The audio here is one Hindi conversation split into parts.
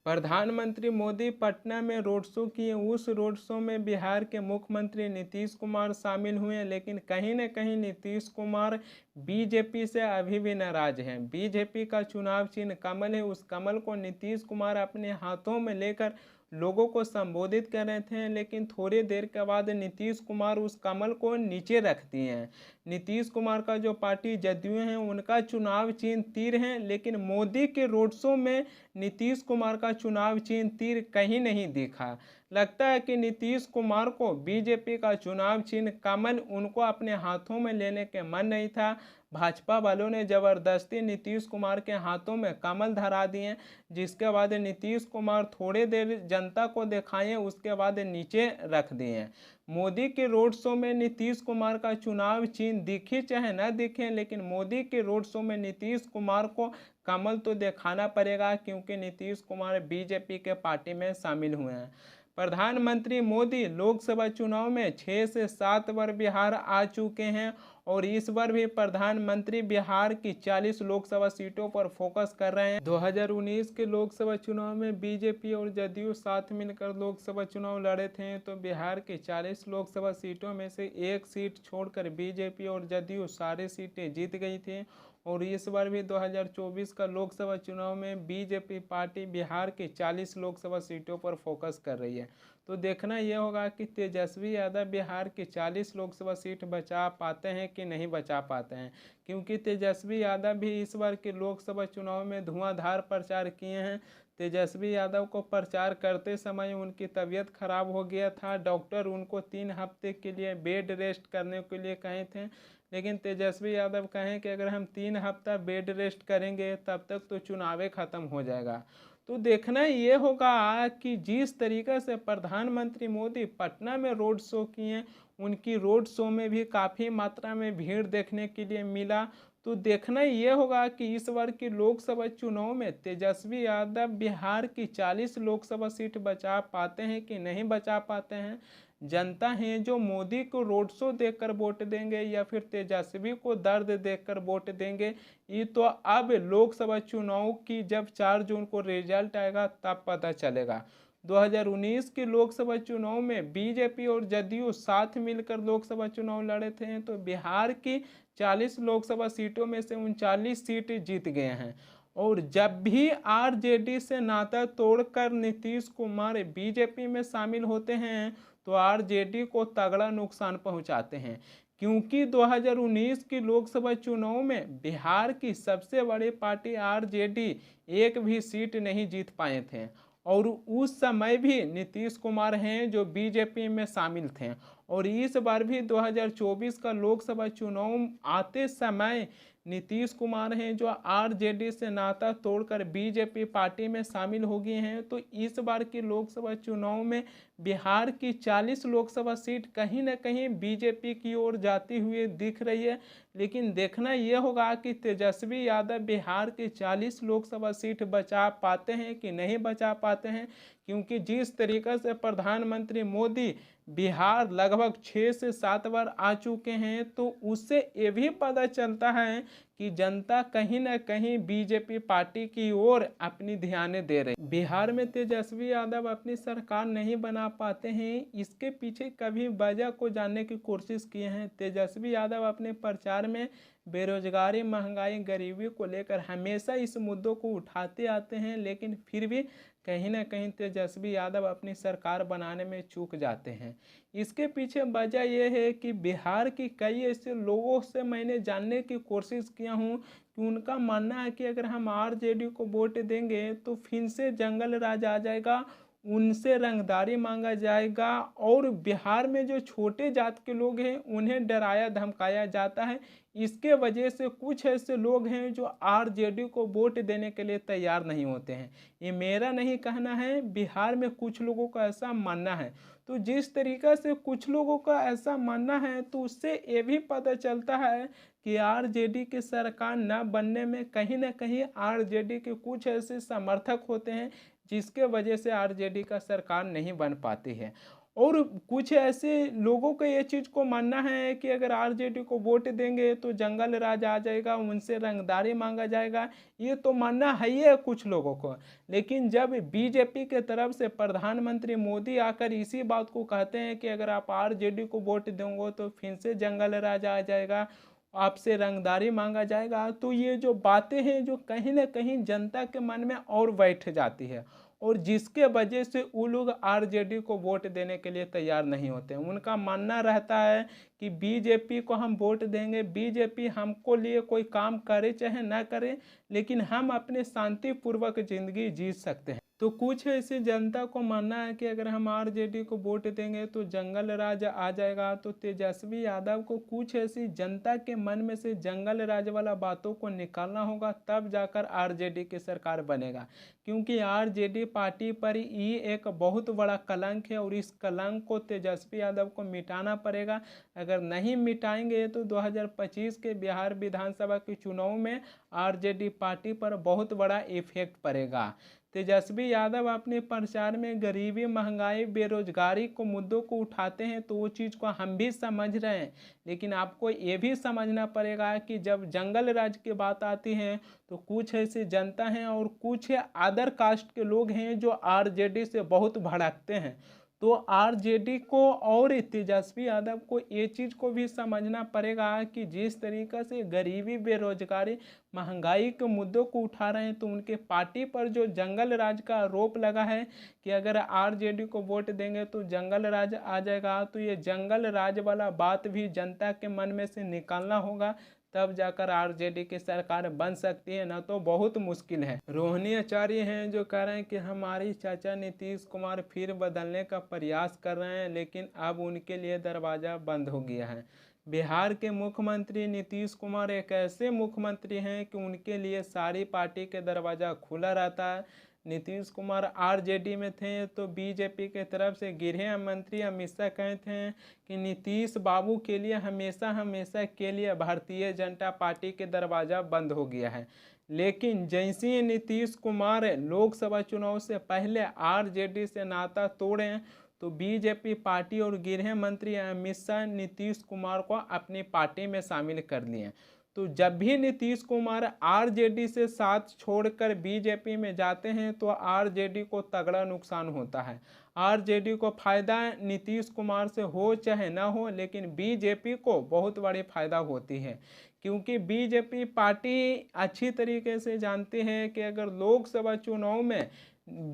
प्रधानमंत्री मोदी पटना में रोड शो किए। उस रोड शो में बिहार के मुख्यमंत्री नीतीश कुमार शामिल हुए, लेकिन कहीं न कहीं नीतीश कुमार बीजेपी से अभी भी नाराज हैं। बीजेपी का चुनाव चिन्ह कमल है। उस कमल को नीतीश कुमार अपने हाथों में लेकर लोगों को संबोधित कर रहे थे, लेकिन थोड़ी देर के बाद नीतीश कुमार उस कमल को नीचे रख दिए हैं। नीतीश कुमार का जो पार्टी जदयू है, उनका चुनाव चिन्ह तीर है, लेकिन मोदी के रोड शो में नीतीश कुमार का चुनाव चिन्ह तीर कहीं नहीं दिखा। लगता है कि नीतीश कुमार को बीजेपी का चुनाव चिन्ह कमल उनको अपने हाथों में लेने के मन नहीं था। भाजपा वालों ने जबरदस्ती नीतीश कुमार के हाथों में कमल धरा दिए, जिसके बाद नीतीश कुमार थोड़ी देर जनता को दिखाए, उसके बाद नीचे रख दिए। मोदी के रोड शो में नीतीश कुमार का चुनाव चिन्ह दिखे चाहे न दिखे, लेकिन मोदी के रोड शो में नीतीश कुमार को कमल तो दिखाना पड़ेगा, क्योंकि नीतीश कुमार बीजेपी के पार्टी में शामिल हुए हैं। प्रधानमंत्री मोदी लोकसभा चुनाव में 6 से 7 बार बिहार आ चुके हैं और इस बार भी प्रधानमंत्री बिहार की 40 लोकसभा सीटों पर फोकस कर रहे हैं। 2019 के लोकसभा चुनाव में बीजेपी और जदयू साथ मिलकर लोकसभा चुनाव लड़े थे, तो बिहार की 40 लोकसभा सीटों में से एक सीट छोड़कर बीजेपी और जदयू सारी सीटें जीत गई थी। और इस बार भी 2024 का लोकसभा चुनाव में बीजेपी पार्टी बिहार की 40 लोकसभा सीटों पर फोकस कर रही है। तो देखना यह होगा कि तेजस्वी यादव बिहार की 40 लोकसभा सीट बचा पाते हैं कि नहीं बचा पाते हैं, क्योंकि तेजस्वी यादव भी इस बार के लोकसभा चुनाव में धुआंधार प्रचार किए हैं। तेजस्वी यादव को प्रचार करते समय उनकी तबीयत खराब हो गया था। डॉक्टर उनको 3 हफ्ते के लिए बेड रेस्ट करने के लिए कहे थे, लेकिन तेजस्वी यादव कहें कि अगर हम 3 हफ्ता बेड रेस्ट करेंगे तब तक तो चुनाव ख़त्म हो जाएगा। तो देखना ये होगा कि जिस तरीक़े से प्रधानमंत्री मोदी पटना में रोड शो किए, उनकी रोड शो में भी काफ़ी मात्रा में भीड़ देखने के लिए मिला। तो देखना ये होगा कि इस बार की लोकसभा चुनाव में तेजस्वी यादव बिहार की 40 लोकसभा सीट बचा पाते हैं कि नहीं बचा पाते हैं। जनता है जो मोदी को रोड शो देखकर वोट देंगे या फिर तेजस्वी को दर्द देखकर वोट देंगे, ये तो अब लोकसभा चुनाव की जब 4 जून को रिजल्ट आएगा तब पता चलेगा। 2019 के लोकसभा चुनाव में बीजेपी और जदयू साथ मिलकर लोकसभा चुनाव लड़े थे, तो बिहार की 40 लोकसभा सीटों में से 39 सीट जीत गए हैं। और जब भी आरजेडी से नाता तोड़कर नीतीश कुमार बीजेपी में शामिल होते हैं, तो आरजेडी को तगड़ा नुकसान पहुंचाते हैं, क्योंकि 2019 की लोकसभा चुनाव में बिहार की सबसे बड़ी पार्टी आरजेडी एक भी सीट नहीं जीत पाए थे। और उस समय भी नीतीश कुमार हैं जो बीजेपी में शामिल थे। और इस बार भी 2024 का लोकसभा चुनाव आते समय नीतीश कुमार हैं जो आरजेडी से नाता तोड़कर बीजेपी पार्टी में शामिल हो गए हैं। तो इस बार की लोकसभा चुनाव में बिहार की 40 लोकसभा सीट कहीं ना कहीं बीजेपी की ओर जाती हुई दिख रही है, लेकिन देखना यह होगा कि तेजस्वी यादव बिहार की 40 लोकसभा सीट बचा पाते हैं कि नहीं बचा पाते हैं, क्योंकि जिस तरीके से प्रधानमंत्री मोदी बिहार लगभग 6 से 7 बार आ चुके हैं, तो उससे ये भी पता चलता है कि जनता कहीं ना कहीं बीजेपी पार्टी की ओर अपनी ध्यान दे रही। बिहार में तेजस्वी यादव अपनी सरकार नहीं बना पाते हैं, इसके पीछे कभी वजह को जानने की कोशिश किए हैं। तेजस्वी यादव अपने प्रचार में बेरोजगारी, महंगाई, गरीबी को लेकर हमेशा इस मुद्दों को उठाते आते हैं, लेकिन फिर भी कहीं ना कहीं तेजस्वी यादव अपनी सरकार बनाने में चूक जाते हैं। इसके पीछे वजह यह है कि बिहार की कई ऐसे लोगों से मैंने जानने की कोशिश किया हूँ कि उनका मानना है कि अगर हम आरजेडी को वोट देंगे तो फिर से जंगल राज आ जाएगा, उनसे रंगदारी मांगा जाएगा और बिहार में जो छोटे जात के लोग हैं उन्हें डराया धमकाया जाता है। इसके वजह से कुछ ऐसे लोग हैं जो आरजेडी को वोट देने के लिए तैयार नहीं होते हैं। ये मेरा नहीं कहना है, बिहार में कुछ लोगों का ऐसा मानना है। तो जिस तरीक़े से कुछ लोगों का ऐसा मानना है, तो उससे ये भी पता चलता है कि आरजेडी की सरकार न बनने में कहीं ना कहीं आरजेडी के कुछ ऐसे समर्थक होते हैं जिसके वजह से आरजेडी का सरकार नहीं बन पाती है। और कुछ ऐसे लोगों को ये चीज़ को मानना है कि अगर आरजेडी को वोट देंगे तो जंगल राज आ जाएगा, उनसे रंगदारी मांगा जाएगा। ये तो मानना है ही है कुछ लोगों को, लेकिन जब बीजेपी के तरफ से प्रधानमंत्री मोदी आकर इसी बात को कहते हैं कि अगर आप आरजेडी को वोट देंगे तो फिर से जंगल राज आ जाएगा, आपसे रंगदारी मांगा जाएगा, तो ये जो बातें हैं जो कहीं ना कहीं जनता के मन में और बैठ जाती है, और जिसके वजह से वो लोग आरजेडी को वोट देने के लिए तैयार नहीं होते हैं। उनका मानना रहता है कि बीजेपी को हम वोट देंगे, बीजेपी हमको लिए कोई काम करे चाहे ना करे, लेकिन हम अपने शांतिपूर्वक जिंदगी जी सकते हैं। तो कुछ ऐसी जनता को मानना है कि अगर हम आरजेडी को वोट देंगे तो जंगल राज आ जाएगा। तो तेजस्वी यादव को कुछ ऐसी जनता के मन में से जंगल राज वाला बातों को निकालना होगा, तब जाकर आरजेडी की सरकार बनेगा। क्योंकि आरजेडी पार्टी पर ये एक बहुत बड़ा कलंक है और इस कलंक को तेजस्वी यादव को मिटाना पड़ेगा। अगर नहीं मिटाएंगे तो 2025 के बिहार विधानसभा के चुनाव में आरजेडी पार्टी पर बहुत बड़ा इफेक्ट पड़ेगा। तेजस्वी यादव अपने प्रचार में गरीबी, महंगाई, बेरोजगारी को मुद्दों को उठाते हैं, तो वो चीज़ को हम भी समझ रहे हैं, लेकिन आपको ये भी समझना पड़ेगा कि जब जंगल राज की बात आती है तो कुछ ऐसी जनता हैं और कुछ अदर कास्ट के लोग हैं जो आरजेडी से बहुत भड़कते हैं। तो आरजेडी को और तेजस्वी यादव को ये चीज़ को भी समझना पड़ेगा कि जिस तरीक़े से गरीबी, बेरोजगारी, महंगाई के मुद्दों को उठा रहे हैं, तो उनके पार्टी पर जो जंगल राज का आरोप लगा है कि अगर आरजेडी को वोट देंगे तो जंगल राज आ जाएगा, तो ये जंगल राज वाला बात भी जनता के मन में से निकालना होगा, तब जाकर आरजेडी की सरकार बन सकती है, ना तो बहुत मुश्किल है। रोहिणी आचार्य हैं जो कह रहे हैं कि हमारी चाचा नीतीश कुमार फिर बदलने का प्रयास कर रहे हैं, लेकिन अब उनके लिए दरवाज़ा बंद हो गया है। बिहार के मुख्यमंत्री नीतीश कुमार एक ऐसे मुख्यमंत्री हैं कि उनके लिए सारी पार्टी के दरवाज़ा खुला रहता है। नीतीश कुमार आरजेडी में थे तो बीजेपी के तरफ से गृह मंत्री अमित शाह कहे थे कि नीतीश बाबू के लिए हमेशा हमेशा के लिए भारतीय जनता पार्टी के दरवाज़ा बंद हो गया है। लेकिन जैसे ही नीतीश कुमार लोकसभा चुनाव से पहले आरजेडी से नाता तोड़े, तो बीजेपी पार्टी और गृह मंत्री अमित शाह नीतीश कुमार को अपनी पार्टी में शामिल कर लिए। तो जब भी नीतीश कुमार आरजेडी से साथ छोड़कर बीजेपी में जाते हैं तो आरजेडी को तगड़ा नुकसान होता है। आरजेडी को फ़ायदा नीतीश कुमार से हो चाहे ना हो, लेकिन बीजेपी को बहुत बड़ी फ़ायदा होती है, क्योंकि बीजेपी पार्टी अच्छी तरीके से जानती है कि अगर लोकसभा चुनाव में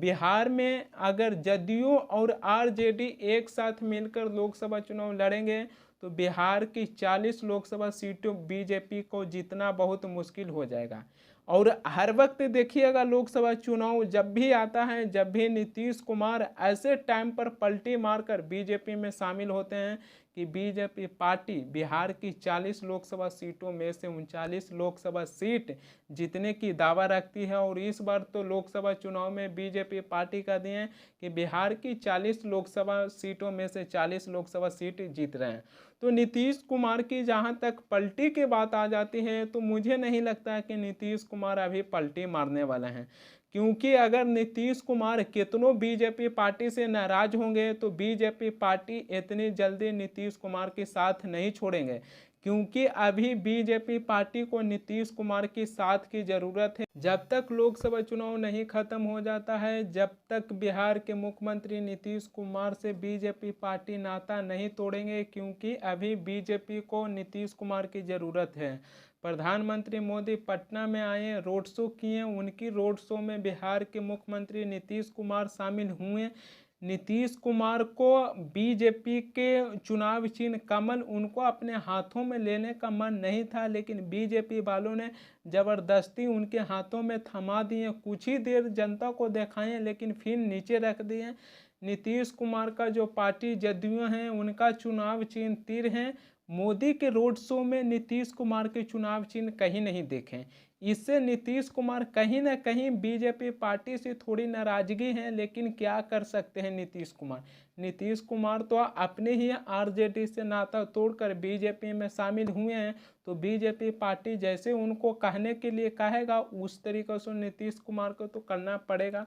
बिहार में अगर जदयू और आरजेडी एक साथ मिलकर लोकसभा चुनाव लड़ेंगे तो बिहार की 40 लोकसभा सीटों बीजेपी को जीतना बहुत मुश्किल हो जाएगा। और हर वक्त देखिएगा लोकसभा चुनाव जब भी आता है, जब भी नीतीश कुमार ऐसे टाइम पर पलटी मारकर बीजेपी में शामिल होते हैं कि बीजेपी पार्टी बिहार की 40 लोकसभा सीटों में से 39 लोकसभा सीट जीतने की दावा रखती है। और इस बार तो लोकसभा चुनाव में बीजेपी पार्टी का दिए कि बिहार की 40 लोकसभा सीटों में से 40 लोकसभा सीट जीत रहे हैं। तो नीतीश कुमार की जहां तक पलटी की बात आ जाती है, तो मुझे नहीं लगता कि नीतीश कुमार अभी पलटी मारने वाले हैं, क्योंकि अगर नीतीश कुमार कितनों बीजेपी पार्टी से नाराज होंगे तो बीजेपी पार्टी इतनी जल्दी नीतीश कुमार के साथ नहीं छोड़ेंगे, क्योंकि अभी बीजेपी पार्टी को नीतीश कुमार की साथ की ज़रूरत है। जब तक लोकसभा चुनाव नहीं खत्म हो जाता है, जब तक बिहार के मुख्यमंत्री नीतीश कुमार से बीजेपी पार्टी नाता नहीं तोड़ेंगे, क्योंकि अभी बीजेपी को नीतीश कुमार की ज़रूरत है। प्रधानमंत्री मोदी पटना में आए, रोड शो किए, उनकी रोड शो में बिहार के मुख्यमंत्री नीतीश कुमार शामिल हुए। नीतीश कुमार को बीजेपी के चुनाव चिन्ह कमल उनको अपने हाथों में लेने का मन नहीं था, लेकिन बीजेपी वालों ने ज़बरदस्ती उनके हाथों में थमा दिए। कुछ ही देर जनता को दिखाएं, लेकिन फिर नीचे रख दिए। नीतीश कुमार का जो पार्टी जदयू है, उनका चुनाव चिन्ह तीर है। मोदी के रोड शो में नीतीश कुमार के चुनाव चिन्ह कहीं नहीं देखें। इससे नीतीश कुमार कहीं ना कहीं बीजेपी पार्टी से थोड़ी नाराजगी है, लेकिन क्या कर सकते हैं नीतीश कुमार। नीतीश कुमार तो अपने ही आरजेडी से नाता तोड़कर बीजेपी में शामिल हुए हैं, तो बीजेपी पार्टी जैसे उनको कहने के लिए कहेगा उस तरीके से नीतीश कुमार को तो करना पड़ेगा।